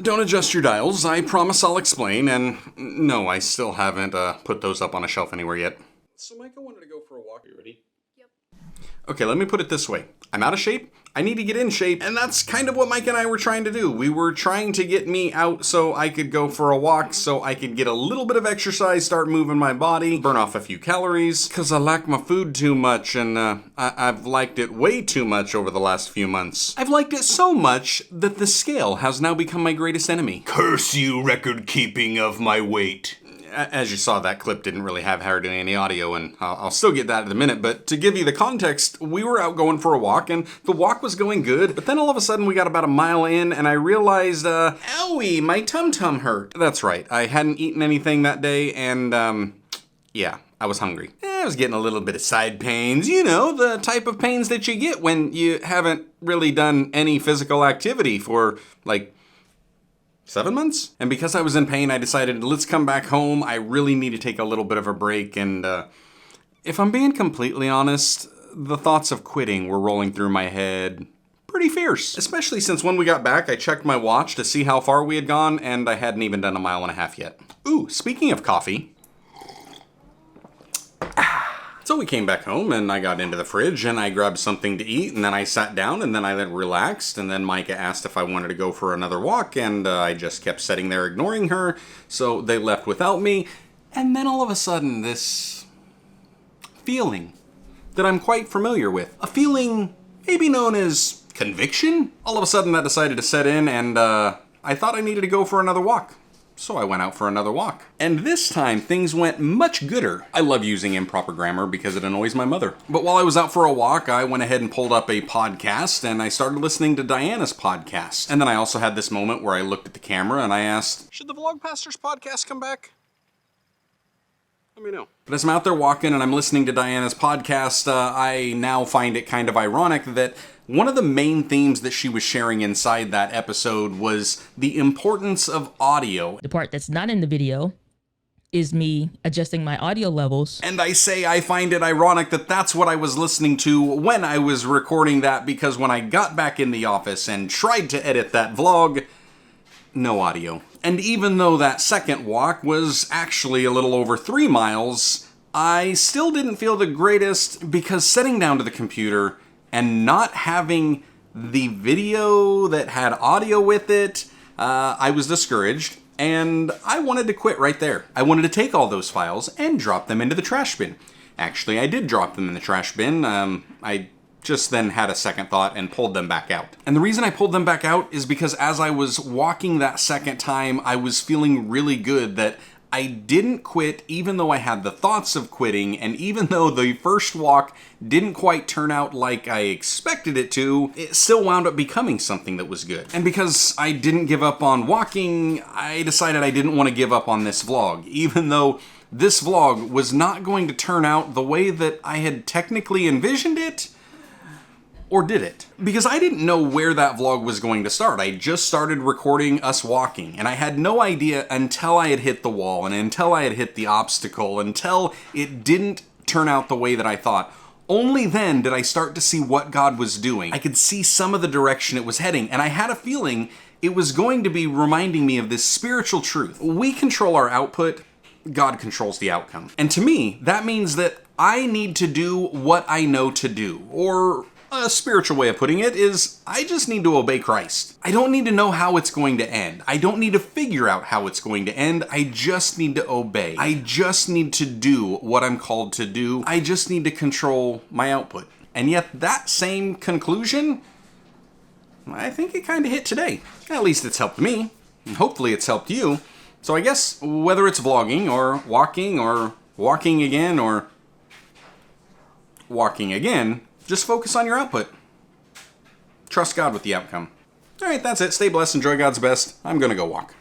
don't adjust your dials. I promise I'll explain, and no, I still haven't put those up on a shelf anywhere yet. So Micah wanted to go for a walk. Are you ready? Yep. Okay, let me put it this way. I'm out of shape. I need to get in shape, and that's kind of what Mike and I were trying to do. We were trying to get me out so I could go for a walk, so I could get a little bit of exercise, start moving my body, burn off a few calories, because I like my food too much, and I've liked it way too much over the last few months. I've liked it so much that the scale has now become my greatest enemy. Curse you, record keeping of my weight. As you saw, that clip didn't really have hardly any audio, and I'll still get that in a minute, but to give you the context, we were out going for a walk, and the walk was going good, but then all of a sudden we got about a mile in, and I realized, owie, my tum-tum hurt. That's right, I hadn't eaten anything that day, and, yeah, I was hungry. I was getting a little bit of side pains, you know, the type of pains that you get when you haven't really done any physical activity for, like, 7 months? And because I was in pain, I decided, let's come back home. I really need to take a little bit of a break. And if I'm being completely honest, the thoughts of quitting were rolling through my head pretty fierce. Especially since when we got back, I checked my watch to see how far we had gone, and I hadn't even done a mile and a half yet. Ooh, speaking of coffee. So we came back home, and I got into the fridge, and I grabbed something to eat, and then I sat down, and then I relaxed, and then Micah asked if I wanted to go for another walk, and I just kept sitting there ignoring her, so they left without me, and then all of a sudden, this feeling that I'm quite familiar with, a feeling maybe known as conviction? All of a sudden that decided to set in, and I thought I needed to go for another walk. So I went out for another walk. And this time, things went much gooder. I love using improper grammar because it annoys my mother. But while I was out for a walk, I went ahead and pulled up a podcast, and I started listening to Diana's podcast. And then I also had this moment where I looked at the camera and I asked, should the Vlogpastors podcast come back? Let me know. But as I'm out there walking and I'm listening to Diana's podcast, I now find it kind of ironic that one of the main themes that she was sharing inside that episode was the importance of audio. The part that's not in the video is me adjusting my audio levels. And I say I find it ironic that that's what I was listening to when I was recording that, because when I got back in the office and tried to edit that vlog, no audio. And even though that second walk was actually a little over 3 miles, I still didn't feel the greatest, because sitting down to the computer and not having the video that had audio with it, I was discouraged, and I wanted to quit right there. I wanted to take all those files and drop them into the trash bin. Actually, I did drop them in the trash bin. I just then had a second thought and pulled them back out. And the reason I pulled them back out is because as I was walking that second time, I was feeling really good that I didn't quit, even though I had the thoughts of quitting, and even though the first walk didn't quite turn out like I expected it to, it still wound up becoming something that was good. And because I didn't give up on walking, I decided I didn't want to give up on this vlog, even though this vlog was not going to turn out the way that I had technically envisioned it. Or did it? Because I didn't know where that vlog was going to start. I just started recording us walking, and I had no idea until I had hit the wall, and until I had hit the obstacle, until it didn't turn out the way that I thought. Only then did I start to see what God was doing. I could see some of the direction it was heading, and I had a feeling it was going to be reminding me of this spiritual truth. We control our output, God controls the outcome. And to me, that means that I need to do what I know to do, or a spiritual way of putting it is, I just need to obey Christ. I don't need to know how it's going to end. I don't need to figure out how it's going to end. I just need to obey. I just need to do what I'm called to do. I just need to control my output. And yet that same conclusion, I think it kind of hit today. At least it's helped me. And hopefully it's helped you. So I guess whether it's vlogging or walking again or walking again, just focus on your output. Trust God with the outcome. All right, that's it. Stay blessed. Enjoy God's best. I'm going to go walk.